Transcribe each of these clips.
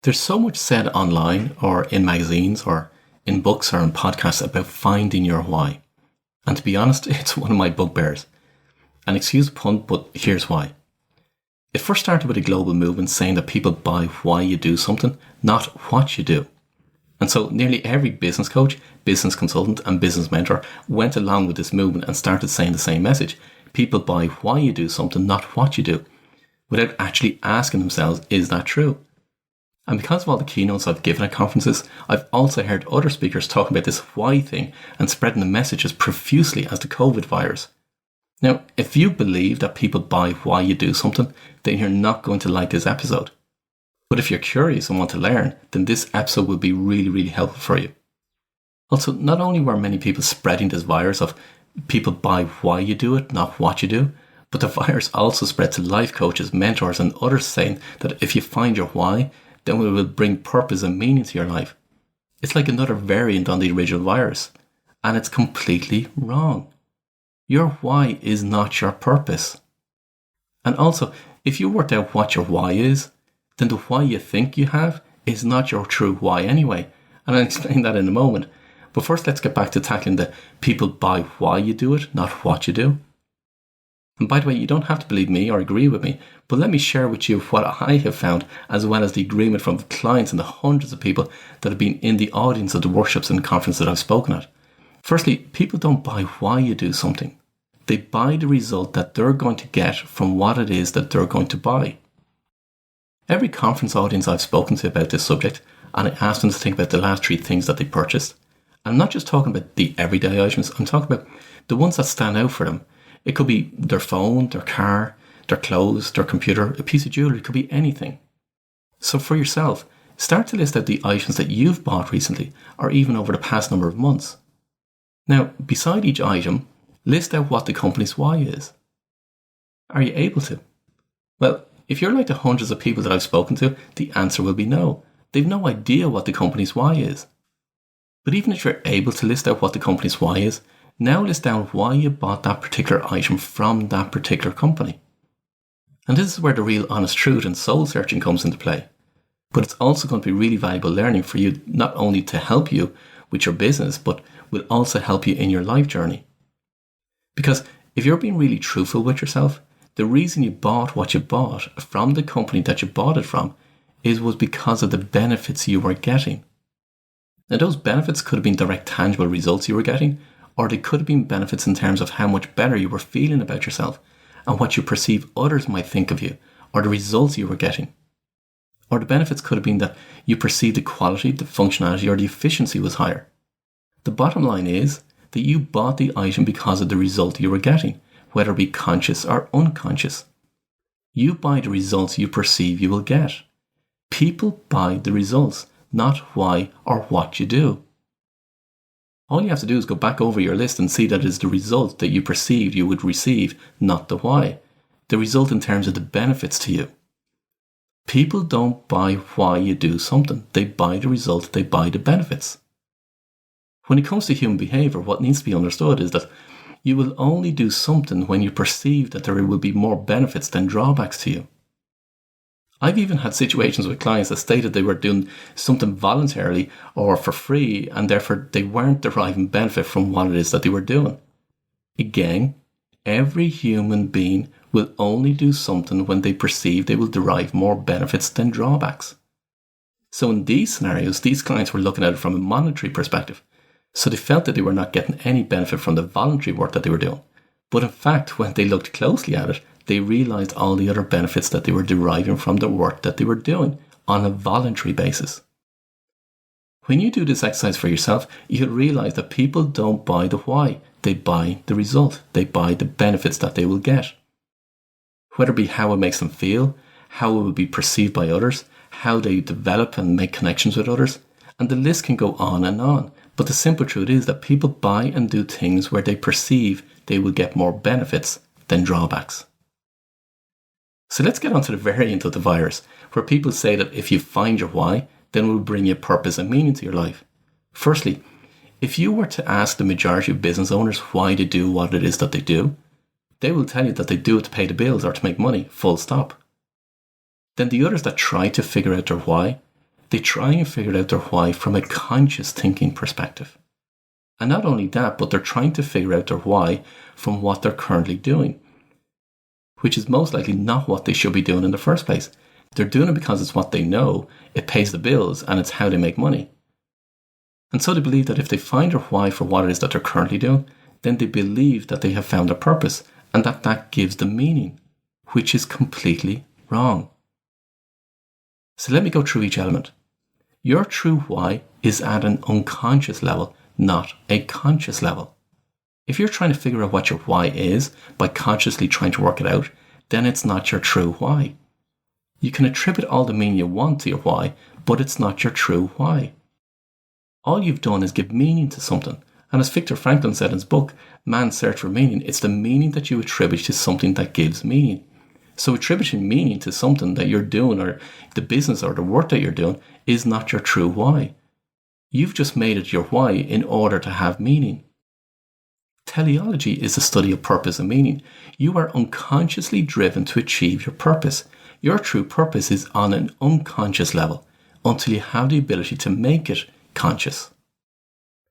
There's so much said online or in magazines or in books or in podcasts about finding your why. And to be honest, it's one of my bugbears. And excuse the pun, but here's why. It first started with a global movement saying that people buy why you do something, not what you do. And so nearly every business coach, business consultant and business mentor went along with this movement and started saying the same message. People buy why you do something, not what you do, without actually asking themselves, is that true? And because of all the keynotes I've given at conferences, I've also heard other speakers talking about this why thing and spreading the message as profusely as the COVID virus. Now, if you believe that people buy why you do something, then you're not going to like this episode. But if you're curious and want to learn, then this episode will be really, really helpful for you. Also, not only were many people spreading this virus of people buy why you do it, not what you do, but the virus also spread to life coaches, mentors, and others saying that if you find your why, then it will bring purpose and meaning to your life. It's like another variant on the original virus, and it's completely wrong. Your why is not your purpose. And also, if you worked out what your why is, then the why you think you have is not your true why anyway. And I'll explain that in a moment. But first, let's get back to tackling the people buy why you do it, not what you do. And by the way, you don't have to believe me or agree with me, but let me share with you what I have found, as well as the agreement from clients and the hundreds of people that have been in the audience of the workshops and conferences that I've spoken at. Firstly, people don't buy why you do something. They buy the result that they're going to get from what it is that they're going to buy. Every conference audience I've spoken to about this subject, and I asked them to think about the last 3 things that they purchased. I'm not just talking about the everyday items, I'm talking about the ones that stand out for them. It could be their phone, their car, their clothes, their computer, a piece of jewellery, it could be anything. So for yourself, start to list out the items that you've bought recently or even over the past number of months. Now, beside each item, list out what the company's why is. Are you able to? Well, if you're like the hundreds of people that I've spoken to, the answer will be no. They've no idea what the company's why is. But even if you're able to list out what the company's why is, now list down why you bought that particular item from that particular company. And this is where the real honest truth and soul searching comes into play. But it's also going to be really valuable learning for you, not only to help you with your business, but will also help you in your life journey. Because if you're being really truthful with yourself, the reason you bought what you bought from the company that you bought it from was because of the benefits you were getting. Now, those benefits could have been direct tangible results you were getting, or they could have been benefits in terms of how much better you were feeling about yourself and what you perceive others might think of you, or the results you were getting. Or the benefits could have been that you perceived the quality, the functionality, or the efficiency was higher. The bottom line is that you bought the item because of the result you were getting, whether it be conscious or unconscious. You buy the results you perceive you will get. People buy the results, not why or what you do. All you have to do is go back over your list and see that it is the result that you perceived you would receive, not the why. The result in terms of the benefits to you. People don't buy why you do something. They buy the result, they buy the benefits. When it comes to human behavior, what needs to be understood is that you will only do something when you perceive that there will be more benefits than drawbacks to you. I've even had situations with clients that stated they were doing something voluntarily or for free, and therefore they weren't deriving benefit from what it is that they were doing. Again, every human being will only do something when they perceive they will derive more benefits than drawbacks. So in these scenarios, these clients were looking at it from a monetary perspective. So they felt that they were not getting any benefit from the voluntary work that they were doing. But in fact, when they looked closely at it, they realized all the other benefits that they were deriving from the work that they were doing on a voluntary basis. When you do this exercise for yourself, you'll realize that people don't buy the why. They buy the result. They buy the benefits that they will get. Whether it be how it makes them feel, how it will be perceived by others, how they develop and make connections with others, and the list can go on and on. But the simple truth is that people buy and do things where they perceive they will get more benefits than drawbacks. So let's get on to the variant of the virus, where people say that if you find your why, then it will bring you purpose and meaning to your life. Firstly, if you were to ask the majority of business owners why they do what it is that they do, they will tell you that they do it to pay the bills or to make money, full stop. Then the others that try to figure out their why, they try and figure out their why from a conscious thinking perspective. And not only that, but they're trying to figure out their why from what they're currently doing, which is most likely not what they should be doing in the first place. They're doing it because it's what they know, it pays the bills, and it's how they make money. And so they believe that if they find their why for what it is that they're currently doing, then they believe that they have found their purpose and that gives them meaning, which is completely wrong. So let me go through each element. Your true why is at an unconscious level, not a conscious level. If you're trying to figure out what your why is by consciously trying to work it out, then it's not your true why. You can attribute all the meaning you want to your why, but it's not your true why. All you've done is give meaning to something. And as Viktor Frankl said in his book, Man's Search for Meaning, it's the meaning that you attribute to something that gives meaning. So attributing meaning to something that you're doing or the business or the work that you're doing is not your true why. You've just made it your why in order to have meaning. Teleology is the study of purpose and meaning. You are unconsciously driven to achieve your purpose. Your true purpose is on an unconscious level until you have the ability to make it conscious.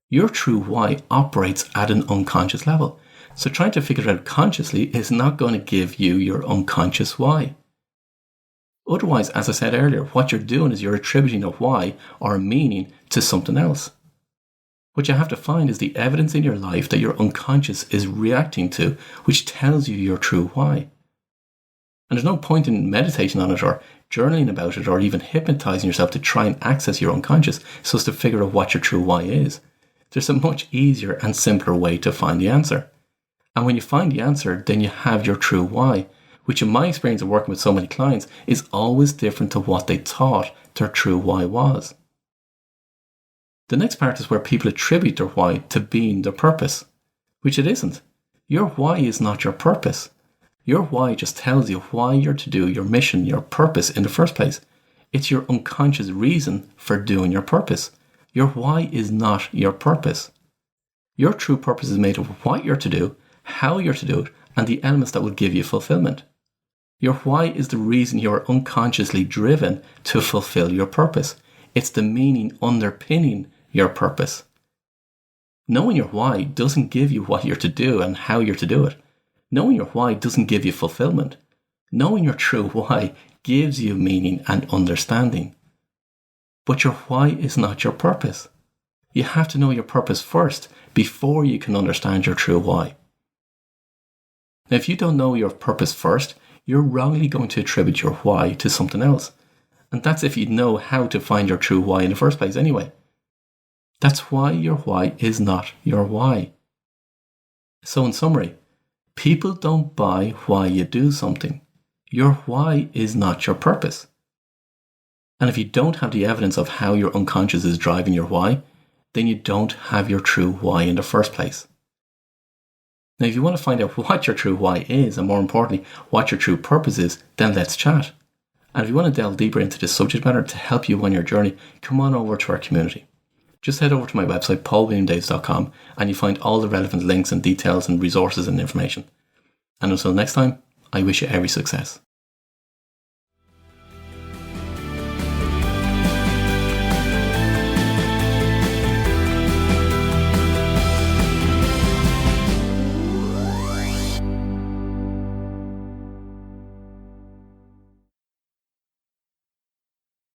Your true why operates at an unconscious level. So trying to figure it out consciously is not going to give you your unconscious why. Otherwise, as I said earlier, what you're doing is you're attributing a why or a meaning to something else. What you have to find is the evidence in your life that your unconscious is reacting to, which tells you your true why. And there's no point in meditating on it or journaling about it or even hypnotizing yourself to try and access your unconscious so as to figure out what your true why is. There's a much easier and simpler way to find the answer. And when you find the answer, then you have your true why, which in my experience of working with so many clients is always different to what they thought their true why was. The next part is where people attribute their why to being their purpose, which it isn't. Your why is not your purpose. Your why just tells you why you're to do your mission, your purpose in the first place. It's your unconscious reason for doing your purpose. Your why is not your purpose. Your true purpose is made of what you're to do, how you're to do it, and the elements that will give you fulfillment. Your why is the reason you are unconsciously driven to fulfill your purpose. It's the meaning underpinning your purpose. Knowing your why doesn't give you what you're to do and how you're to do it. Knowing your why doesn't give you fulfillment. Knowing your true why gives you meaning and understanding. But your why is not your purpose. You have to know your purpose first before you can understand your true why. Now, if you don't know your purpose first, you're wrongly going to attribute your why to something else. And that's if you know how to find your true why in the first place anyway. That's why your why is not your why. So in summary, people don't buy why you do something. Your why is not your purpose. And if you don't have the evidence of how your unconscious is driving your why, then you don't have your true why in the first place. Now, if you want to find out what your true why is, and more importantly, what your true purpose is, then let's chat. And if you want to delve deeper into this subject matter to help you on your journey, come on over to our community. Just head over to my website, paulwilliamdaves.com, and you'll find all the relevant links and details and resources and information. And until next time, I wish you every success.